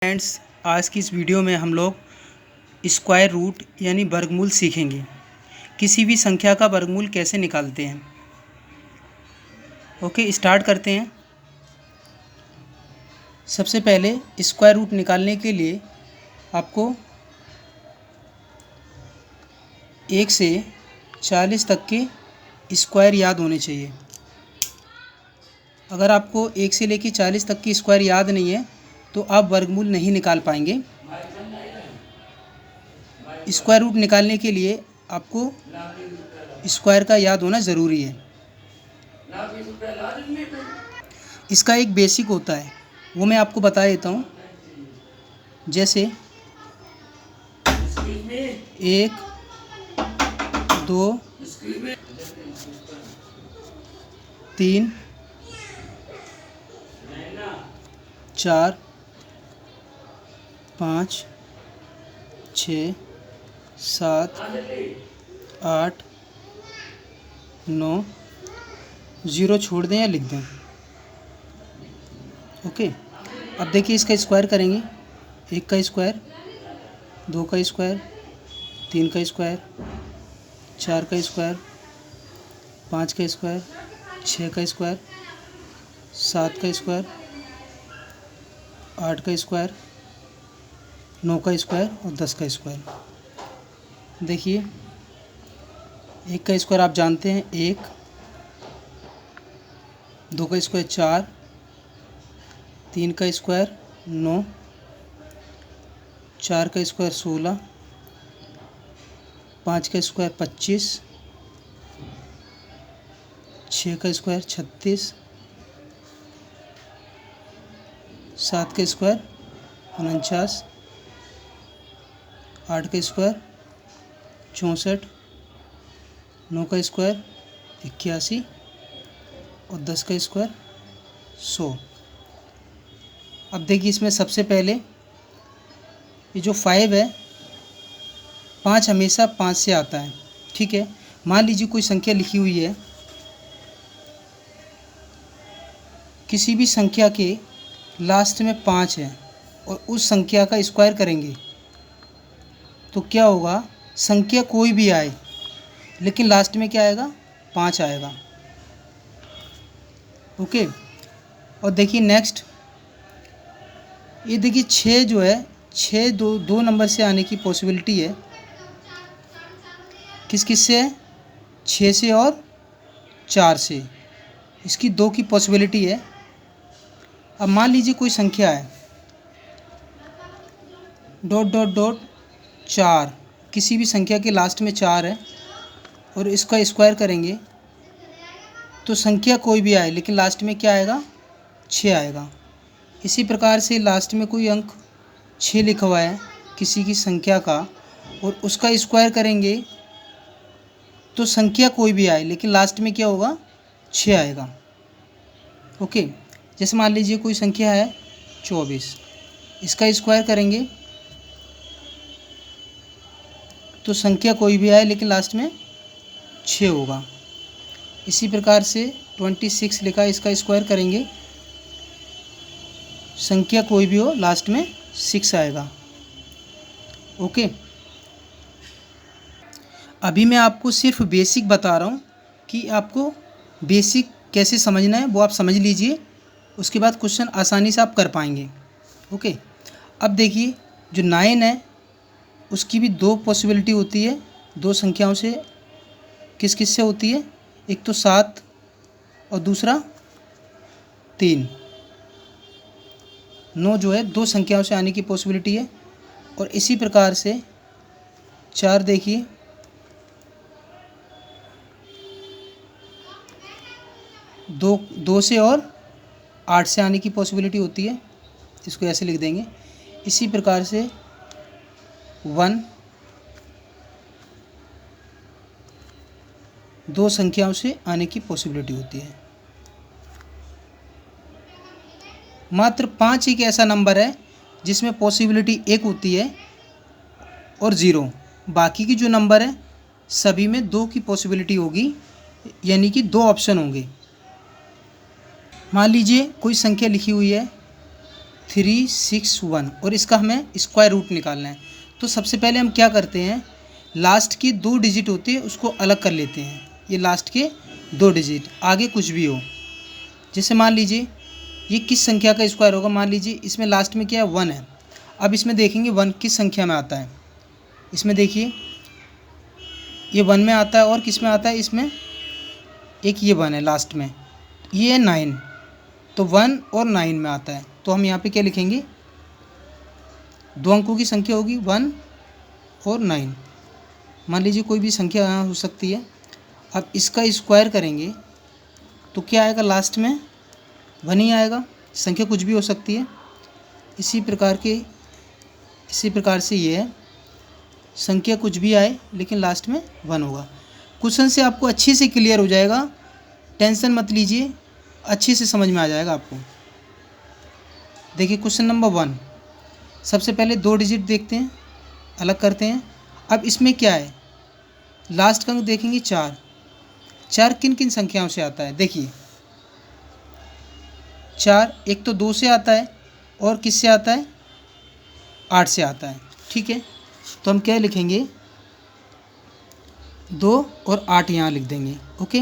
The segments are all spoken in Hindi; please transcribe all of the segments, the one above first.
फ्रेंड्स, आज की इस वीडियो में हम लोग स्क्वायर रूट यानी वर्गमूल सीखेंगे। किसी भी संख्या का वर्गमूल कैसे निकालते हैं। ओके, स्टार्ट करते हैं। सबसे पहले स्क्वायर रूट निकालने के लिए आपको 1 से 40 तक के स्क्वायर याद होने चाहिए। अगर आपको 1 से लेकर 40 तक की स्क्वायर याद नहीं है तो आप वर्गमूल नहीं निकाल पाएंगे। स्क्वायर रूट निकालने के लिए आपको स्क्वायर का याद होना ज़रूरी है। इसका एक बेसिक होता है, वो मैं आपको बता देता हूँ। जैसे 1 2 3 4 5 6 7 8 9 ज़ीरो छोड़ दें या लिख दें। ओके, अब देखिए इसका स्क्वायर करेंगे। 1 का स्क्वायर, 2 का स्क्वायर, 3 का स्क्वायर, 4 का स्क्वायर, 5 का स्क्वायर, 6 का स्क्वायर, 7 का स्क्वायर, 8 का स्क्वायर, 9 का स्क्वायर और 10 का स्क्वायर। देखिए 1 का स्क्वायर आप जानते हैं 1, 2 का स्क्वायर 4, 3 का स्क्वायर 9, 4 का स्क्वायर 16, 5 का स्क्वायर 25, 6 का स्क्वायर 36, 7 का स्क्वायर 49, 8 का स्क्वायर 64, 9 का स्क्वायर 81 और 10 का स्क्वायर 100। अब देखिए इसमें सबसे पहले ये जो 5 है, 5 हमेशा 5 से आता है। ठीक है, मान लीजिए कोई संख्या लिखी हुई है, किसी भी संख्या के लास्ट में 5 है और उस संख्या का स्क्वायर करेंगे तो क्या होगा। संख्या कोई भी आए लेकिन लास्ट में क्या आएगा, 5 आएगा। ओके, और देखिए नेक्स्ट, ये देखिए 6 जो है, 6 दो नंबर से आने की पॉसिबिलिटी है। किस किस से है, 6 से और 4 से, इसकी 2 की पॉसिबिलिटी है। अब मान लीजिए कोई संख्या है डॉट डॉट डॉट 4, किसी भी संख्या के लास्ट में 4 है और इसका स्क्वायर करेंगे तो संख्या कोई भी आए लेकिन लास्ट में क्या आएगा, 6 आएगा। इसी प्रकार से लास्ट में कोई अंक 6 लिखा हुआ है किसी की संख्या का और उसका स्क्वायर करेंगे तो संख्या कोई भी आए लेकिन लास्ट में क्या होगा, 6 आएगा। ओके, जैसे मान लीजिए कोई संख्या है 24, इसका स्क्वायर करेंगे तो संख्या कोई भी आए लेकिन लास्ट में 6 होगा। इसी प्रकार से 26 लिखा है, इसका स्क्वायर करेंगे, संख्या कोई भी हो लास्ट में 6 आएगा। ओके, अभी मैं आपको सिर्फ बेसिक बता रहा हूँ कि आपको बेसिक कैसे समझना है, वो आप समझ लीजिए। उसके बाद क्वेश्चन आसानी से आप कर पाएंगे। ओके, अब देखिए जो 9 है उसकी भी 2 पॉसिबिलिटी होती है, 2 संख्याओं से। किस किस से होती है, एक तो 7 और दूसरा 3। 9 जो है 2 संख्याओं से आने की पॉसिबिलिटी है। और इसी प्रकार से 4 देखिए, दो से और 8 से आने की पॉसिबिलिटी होती है, इसको ऐसे लिख देंगे। इसी प्रकार से 1 2 संख्याओं से आने की पॉसिबिलिटी होती है। मात्र 5 एक ऐसा नंबर है जिसमें पॉसिबिलिटी 1 होती है और 0। बाकी की जो नंबर है सभी में 2 की पॉसिबिलिटी होगी, यानी कि 2 ऑप्शन होंगे। मान लीजिए कोई संख्या लिखी हुई है 361 और इसका हमें स्क्वायर रूट निकालना है। तो सबसे पहले हम क्या करते हैं, लास्ट के 2 डिजिट होते हैं उसको अलग कर लेते हैं। ये लास्ट के 2 डिजिट, आगे कुछ भी हो, जैसे मान लीजिए ये किस संख्या का स्क्वायर होगा। मान लीजिए इसमें लास्ट में क्या है, 1 है। अब इसमें देखेंगे 1 किस संख्या में आता है। इसमें देखिए ये 1 में आता है और किस में आता है, इसमें एक ये 1 है लास्ट में, ये है 9, तो 1 और 9 में आता है। तो हम यहाँ पे क्या लिखेंगे, 2 अंकों की संख्या होगी 1 और 9। मान लीजिए कोई भी संख्या यहाँ हो सकती है। अब इसका स्क्वायर करेंगे तो क्या आएगा, लास्ट में 1 ही आएगा। संख्या कुछ भी हो सकती है। इसी प्रकार से ये है, संख्या कुछ भी आए लेकिन लास्ट में 1 होगा। क्वेश्चन से आपको अच्छे से क्लियर हो जाएगा, टेंशन मत लीजिए, अच्छे से समझ में आ जाएगा आपको। देखिए क्वेश्चन नंबर 1, सबसे पहले 2 डिजिट देखते हैं, अलग करते हैं। अब इसमें क्या है, लास्ट का अंक देखेंगे 4। 4 किन किन संख्याओं से आता है, देखिए 4 एक तो 2 से आता है और किस से आता है, 8 से आता है। ठीक है, तो हम क्या लिखेंगे, 2 और 8 यहाँ लिख देंगे। ओके,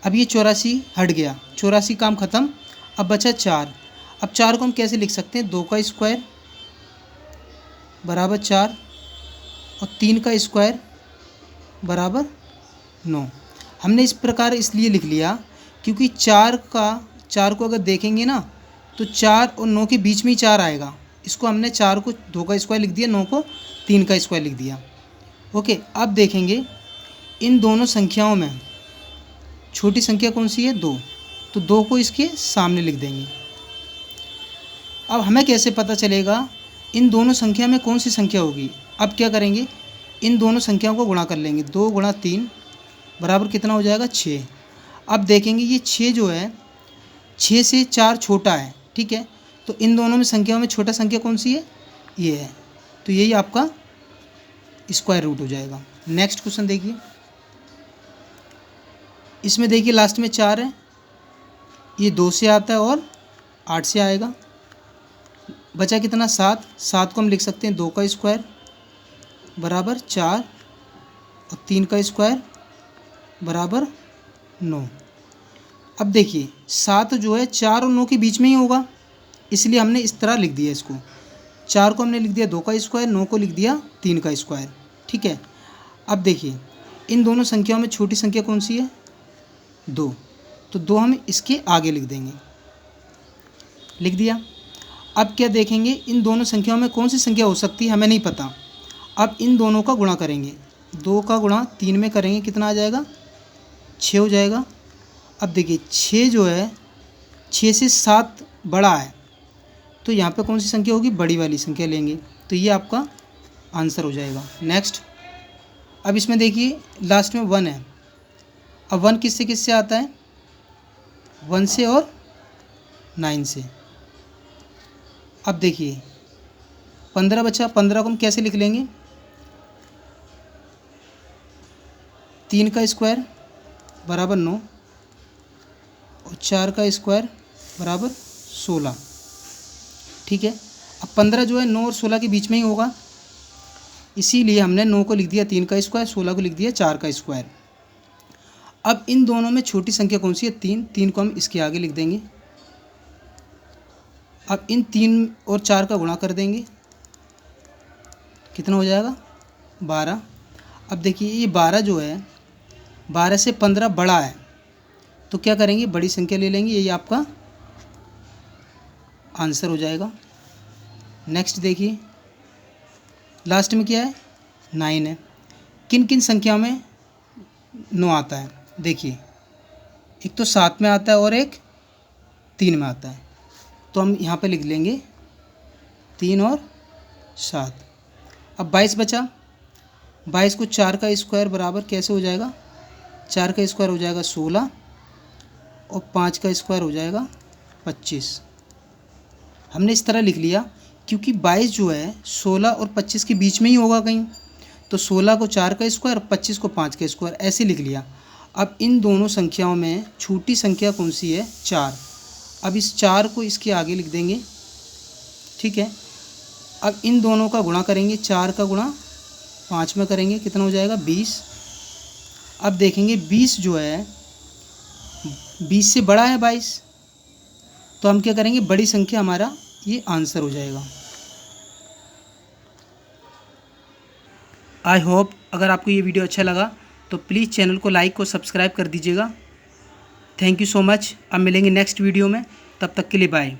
अब ये 84 हट गया, 84 काम ख़त्म। अब बचा 4। अब 4 को हम कैसे लिख सकते हैं, 2 का स्क्वायर बराबर 4 और 3 का स्क्वायर बराबर 9। हमने इस प्रकार इसलिए लिख लिया क्योंकि 4 को अगर देखेंगे ना तो 4 और 9 के बीच में ही 4 आएगा। इसको हमने 4 को 2 का स्क्वायर लिख दिया, 9 को 3 का स्क्वायर लिख दिया। ओके, अब देखेंगे इन दोनों संख्याओं में छोटी संख्या कौन सी है, 2, तो 2 को इसके सामने लिख देंगे। अब हमें कैसे पता चलेगा इन दोनों संख्या में कौन सी संख्या होगी। अब क्या करेंगे, इन दोनों संख्याओं को गुणा कर लेंगे। 2 गुणा 3 बराबर कितना हो जाएगा, 6। अब देखेंगे ये 6 जो है, 6 से 4 छोटा है। ठीक है, तो इन दोनों में संख्याओं में छोटा संख्या कौन सी है, ये है। तो यही आपका स्क्वायर रूट हो जाएगा। नेक्स्ट क्वेश्चन देखिए, इसमें देखिए लास्ट में 4 है, ये 2 से आता है और 8 से आएगा। बचा कितना, 7। 7 को हम लिख सकते हैं 2 का स्क्वायर बराबर 4 और 3 का स्क्वायर बराबर 9। अब देखिए 7 जो है 4 और 9 के बीच में ही होगा, इसलिए हमने इस तरह लिख दिया इसको। 4 को हमने लिख दिया 2 का स्क्वायर, 9 को लिख दिया 3 का स्क्वायर। ठीक है, अब देखिए इन दोनों संख्याओं में छोटी संख्या कौन सी है, 2, तो 2 हम इसके आगे लिख देंगे, लिख दिया। अब क्या देखेंगे, इन दोनों संख्याओं में कौन सी संख्या हो सकती है, हमें नहीं पता। अब इन दोनों का गुणा करेंगे, 2 का गुणा 3 में करेंगे, कितना आ जाएगा, 6 हो जाएगा। अब देखिए 6 जो है 6 से 7 बड़ा है, तो यहाँ पे कौन सी संख्या होगी, बड़ी वाली संख्या लेंगे, तो ये आपका आंसर हो जाएगा। नेक्स्ट, अब इसमें देखिए लास्ट में 1 है। अब 1 किससे किससे आता है, 1 से और 9 से। अब देखिए 15 बचा, 15 को हम कैसे लिख लेंगे, 3 का स्क्वायर बराबर 9 और 4 का स्क्वायर बराबर 16। ठीक है, अब 15 जो है 9 और 16 के बीच में ही होगा, इसीलिए हमने 9 को लिख दिया 3 का स्क्वायर, 16 को लिख दिया 4 का स्क्वायर। अब इन दोनों में छोटी संख्या कौन सी है, 3। 3 को हम इसके आगे लिख देंगे। अब इन 3 और 4 का गुणा कर देंगे, कितना हो जाएगा, 12। अब देखिए ये 12 जो है, 12 से 15 बड़ा है, तो क्या करेंगे, बड़ी संख्या ले लेंगे, यही आपका आंसर हो जाएगा। नेक्स्ट देखिए लास्ट में क्या है, 9 है। किन किन संख्या में 9 आता है, देखिए एक तो 7 में आता है और एक 3 में आता है, तो हम यहाँ पे लिख लेंगे 3 और 7। अब 22 बचा, 22 को 4 का स्क्वायर बराबर कैसे हो जाएगा, 4 का स्क्वायर हो जाएगा 16 और 5 का स्क्वायर हो जाएगा 25। हमने इस तरह लिख लिया क्योंकि 22 जो है 16 और 25 के बीच में ही होगा कहीं, तो 16 को 4 का स्क्वायर और 25 को 5 का स्क्वायर, ऐसे लिख लिया। अब इन दोनों संख्याओं में छोटी संख्या कौन सी है, 4। अब इस 4 को इसके आगे लिख देंगे, ठीक है। अब इन दोनों का गुणा करेंगे, 4 का गुणा 5 में करेंगे, कितना हो जाएगा 20। अब देखेंगे 20 जो है 20 से बड़ा है 22, तो हम क्या करेंगे, बड़ी संख्या हमारा ये आंसर हो जाएगा। आई होप अगर आपको ये वीडियो अच्छा लगा तो प्लीज़ चैनल को लाइक और सब्सक्राइब कर दीजिएगा। Thank you so much. अब मिलेंगे नेक्स्ट वीडियो में, तब तक के लिए बाय।